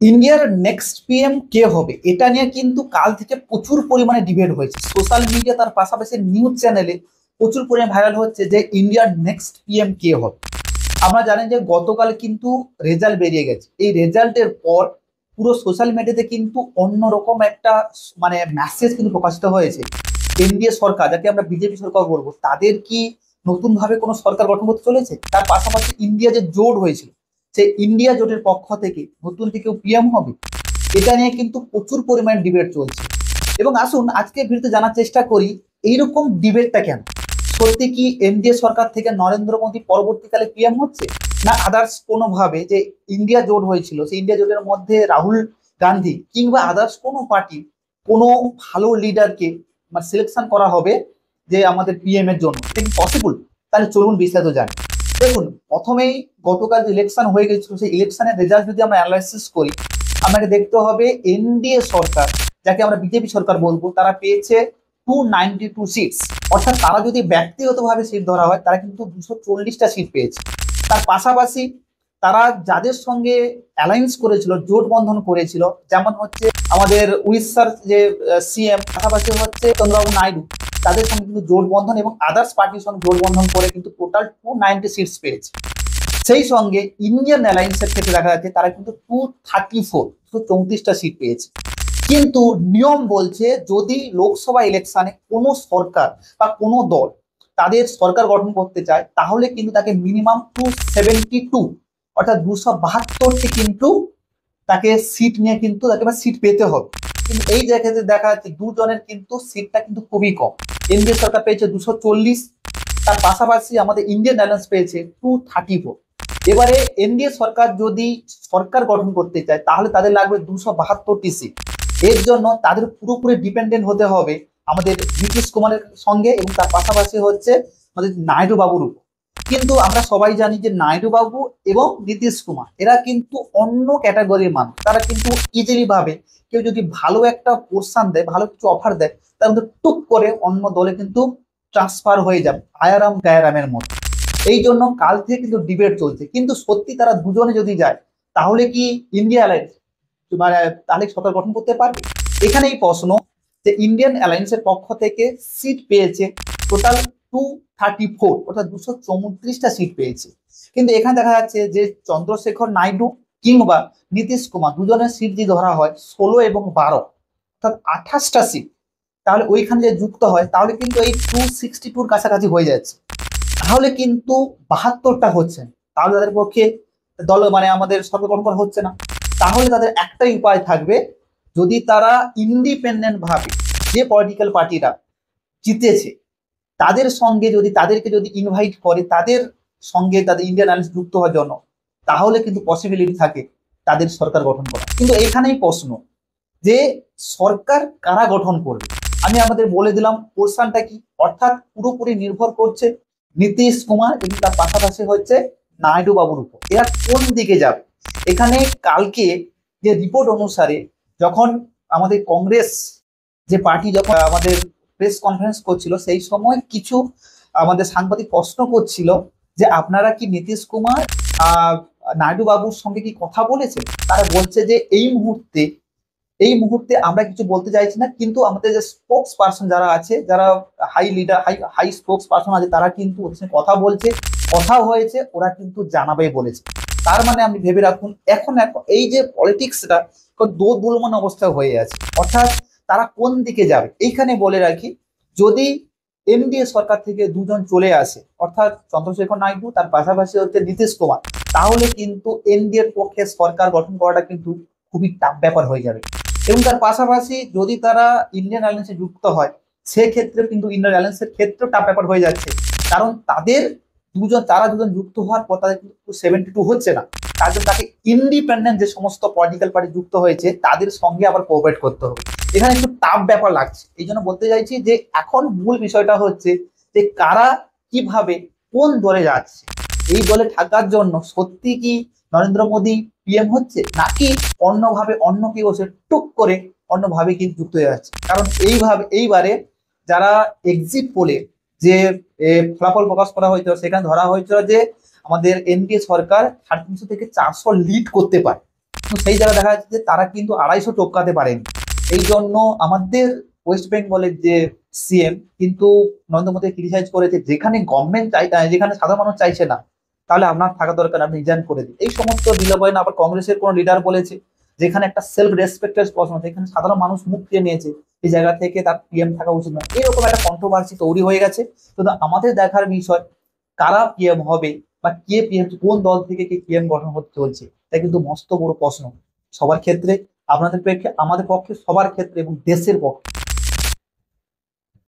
ইন্ডিয়ার next PM কে হবে এটা নিয়ে কিন্তু কাল থেকে প্রচুর পরিমাণে ডিবেট হয়েছে। সোশ্যাল মিডিয়া তার পাশাপাশি নিউজ চ্যানেলে প্রচুর পরিমাণে ভাইরাল হচ্ছে যে ইন্ডিয়ার নেক্সট পিএম কে হবে। আমরা জানেন যে গতকাল কিন্তু রেজাল্ট বেরিয়ে গেছে। এই রেজাল্টের পর পুরো সোশ্যাল মিডিয়াতে কিন্তু অন্যরকম একটা মেসেজ কিন্তু প্রকাশিত হয়েছে। এনডিএ সরকার, যাকে আমরা বিজেপি সরকার বলবো, তাদের কি নতুন ভাবে কোনো সরকার গঠন করতে চলেছে? তার পাশাপাশি ইন্ডিয়া যে জোট হয়েছিল, সেই ইন্ডিয়া জোটের পক্ষ থেকে নতুন কি কেউ পিএম হবে? এটা নিয়ে কিন্তু প্রচুর পরিমাণে ডিবেট চলছে। এবং আসুন আজকে ভিডিওতে জানার চেষ্টা করি এইরকম ডিবেটটা কেন। সত্যি কি এনডিএ সরকার থেকে নরেন্দ্র মোদী পরবর্তীকালে পিএম হচ্ছে, না আদার্স কোনোভাবে যে ইন্ডিয়া জোট হয়েছিল সেই ইন্ডিয়া জোটের মধ্যে রাহুল গান্ধী কিংবা আদার্স কোনো পার্টি কোনো ভালো লিডারকে সিলেকশন করা হবে যে আমাদের পিএম এর জন্য? এটা কি পসিবল? তাহলে চলুন বিস্তারিত জানি। দেখুন, প্রথমেই গতকাল যে ইলেকশন হয়ে গেছিল সেই ইলেকশনের রেজাল্ট যদি আমরা অ্যানালাইসিস করি, আমাকে দেখতে হবে এনডিএ সরকার, যাকে আমরা বিজেপি সরকার বলবো, তারা পেয়েছে 292 সিটস। অর্থাৎ তারা যদি ব্যক্তিগতভাবে সিট ধরা হয় তারা কিন্তু 240টা সিট পেয়েছে। তার পাশাপাশি তারা যাদের সঙ্গে অ্যালায়েন্স করেছিল, জোট বন্ধন করেছিল, যেমন হচ্ছে আমাদের উড়িষ্যার যে সিএম, পাশাপাশি হচ্ছে চন্দ্রবাবু নাইডু, তাদের সঙ্গে কিন্তু জোট বন্ধন এবং আদার্স পার্টির সঙ্গে জোট বন্ধন করে কিন্তু টোটাল 290 সিটস পেয়েছে। সেই সঙ্গে ইন্ডিয়ান অ্যালায়েন্সের ক্ষেত্রে দেখা যাচ্ছে তারা কিন্তু 234টা সিট পেয়েছে। কিন্তু নিয়ম বলছে যদি লোকসভা ইলেকশনে কোনো সরকার বা কোনো দল তাদের সরকার গঠন করতে চায়, তাহলে কিন্তু তাকে মিনিমাম 272 অর্থাৎ 272টি কিন্তু তাকে সিট নিয়ে কিন্তু তাকে সিট পেতে হবে। কিন্তু এই জায়গাতে দেখা যাচ্ছে দুজনের কিন্তু সিটটা কিন্তু খুবই কম। এনডিএ সরকার পেয়েছে 240, তার পাশাপাশি আমাদের ইন্ডিয়ান অ্যালায়েন্স পেয়েছে 234। এবারে এনডিএ সরকার যদি সরকার গঠন করতে চায় তাহলে তাদের লাগবে 272টি সিট। এর জন্য তাদের পুরোপুরি ডিপেন্ডেন্ট হতে হবে আমাদের নীতিশ কুমারের সঙ্গে এবং তার পাশাপাশি হচ্ছে আমাদের নাইডু বাবুর উপর। কিন্তু আমরা সবাই জানি যে নাইডু বাবু এবং নীতিশ কুমার এরা কিন্তু অন্য ক্যাটাগরির মানুষ। তারা কিন্তু ইজিলি ভাবে কেউ যদি ভালো একটা পোর্শন দেয়, ভালো কিছু অফার দেয়, তার মধ্যে টুক করে অন্য দলে কিন্তু ট্রান্সফার হয়ে যাবে আয়ারাম গায়ারামের মতো। এই জন্য কাল থেকে কিন্তু ডিবেট চলছে। কিন্তু সত্যি তারা দুজনে যদি যায় তাহলে কি ইন্ডিয়া অ্যালায়েন্স তাহলে সরকার গঠন করতে পারবে? এখানেই প্রশ্ন যে ইন্ডিয়ান অ্যালায়েন্সের পক্ষ থেকে সিট পেয়েছে টোটাল 234, অর্থাৎ 234টা সিট পেয়েছে। কিন্তু এখানে দেখা যাচ্ছে যে চন্দ্রশেখর নাইডু কিংবা নীতিশ কুমার দুজনের সিট যদি ধরা হয় 16 এবং 12, অর্থাৎ 28টা সিট, তাহলে ওইখানে যে যুক্ত হয় তাহলে কিন্তু এই 262-র কাছাকাছি হয়ে যাচ্ছে। তাহলে কিন্তু 72টা হচ্ছে না। তাহলে তাদের পক্ষে দল আমাদের সরকার গঠন করা হচ্ছে না। তাহলে তাদের একটাই উপায় থাকবে, যদি তারা ইন্ডিপেন্ডেন্ট ভাবে যে পলিটিক্যাল পার্টিরা জিতেছে তাদের সঙ্গে যদি তাদেরকে যদি ইনভাইট করে তাদের সঙ্গে তাদের ইন্ডিয়ান অ্যালায়েন্স যুক্ত হওয়ার জন্য, তাহলে কিন্তু পসিবিলিটি থাকে তাদের সরকার গঠন করা। কিন্তু এইখানেই প্রশ্ন যে সরকার কারা গঠন করবে। আমি আমাদের বলে দিলাম পোর্শনটা কি, অর্থাৎ পুরোপুরি নির্ভর করছে নীতিশ কুমার এবং তার পাশাপাশি হচ্ছে নাইডু বাবুর উপর। এরা কোন দিকে যাবে? এখানে কালকে যে রিপোর্ট অনুসারে যখন আমাদের কংগ্রেস যে পার্টি যখন আমাদের প্রেস কনফারেন্স করছিল, সেই সময় কিছু আমাদের সাংবাদিক প্রশ্ন করছিল যে আপনারা কি নীতিশ কুমার নাইডু বাবুর সঙ্গে কি কথা বলেছেন? তারা বলছে যে এই মুহূর্তে আমরা কিছু বলতে চাইছি না, কিন্তু আমাদের যে স্পোক্স পার্সন যারা আছে, যারা high leader high spokesperson আছে, তারা কিন্তু ওদের সঙ্গে কথা বলছে, কথা হয়েছে, ওরা কিন্তু জানাবে বলেছে। তার মানে আপনি ভেবে রাখুন এখন এই যে পলিটিক্সটা দোদুল্যমান অবস্থা হয়ে আছে, অর্থাৎ তারা কোন দিকে যাবে। এইখানে বলে রাখি, যদি এনডিএ সরকার থেকে দুজন চলে আসে, অর্থাৎ চন্দ্রশেখর নাইডু তার পাশাপাশি হচ্ছে নীতিশ কুমার, তাহলে কিন্তু এনডিএ এর পক্ষে সরকার গঠন করাটা কিন্তু খুবই টাফ ব্যাপার হয়ে যাবে। এবং তার পাশাপাশি যদি তারা ইন্ডিয়ান অ্যালায়েন্সে যুক্ত হয়, সেক্ষেত্রে কিন্তু ইন্ডিয়ান অ্যালায়েন্সের ক্ষেত্রেও টাফ ব্যাপার হয়ে যাচ্ছে। কারণ তারা দুজন যুক্ত হওয়ার পর তাদের কিন্তু 72 হচ্ছে না। তার জন্য তাকে ইন্ডিপেন্ডেন্ট যে সমস্ত পলিটিক্যাল পার্টি যুক্ত হয়েছে তাদের সঙ্গে আবার কোঅপারেট করতে হবে। এখানে একটু টাফ ব্যাপার লাগছে। এই জন্য বলতে চাইছি যে এখন মূল বিষয়টা হচ্ছে যে কারা কিভাবে কোন দলে যাচ্ছে। এই দলে থাকার জন্য সত্যি কি নরেন্দ্র মোদী পিএম হচ্ছে, নাকি অন্যভাবে অন্য কেউ সে টুক করে অন্যভাবে কিন্তু যুক্ত হয়ে যাচ্ছে? কারণ এইবারে যারা এক্সিট পোলে যে ফলাফল প্রকাশ করা হয়েছিল, সেখানে ধরা হয়েছিল যে আমাদের এনডিএ সরকার 350 থেকে 400 লিড করতে পারে। তো সেই জায়গায় দেখা যাচ্ছে যে তারা কিন্তু 250 টপকাতে পারেন। এই জন্য আমাদের ওয়েস্ট বেঙ্গলের যে সিএম কিন্তু নরেন্দ্র মোদী ক্রিটিসাইজ করেছে, যেখানে গভর্নমেন্ট যেখানে সাধারণ মানুষ চাইছে না, তাহলে আপনার থাকা দরকার, আপনি রিজাইন করে দিন। এই সমস্ত বিলোপন। আবার কংগ্রেসের কোন লিডার বলেছে যেখানে একটা সেলফ রেসপেক্টের প্রশ্ন, সেখানে সাধারণ মানুষ মুখ দিয়ে নিয়েছে, এই জায়গা থেকে তার পিএম থাকা উচিত নয়। এরকম একটা কন্ট্রোভার্সি তৈরি হয়ে গেছে। তো আমাদের দেখার বিষয় কারা পিএম হবে বা কে পিএম, কোন দল থেকে কে পিএম গঠন হতে চলছে, এটা কিন্তু মস্ত বড় প্রশ্ন সবার ক্ষেত্রে, আপনাদের পক্ষে, আমাদের পক্ষে, সবার ক্ষেত্রে এবং দেশের পক্ষে।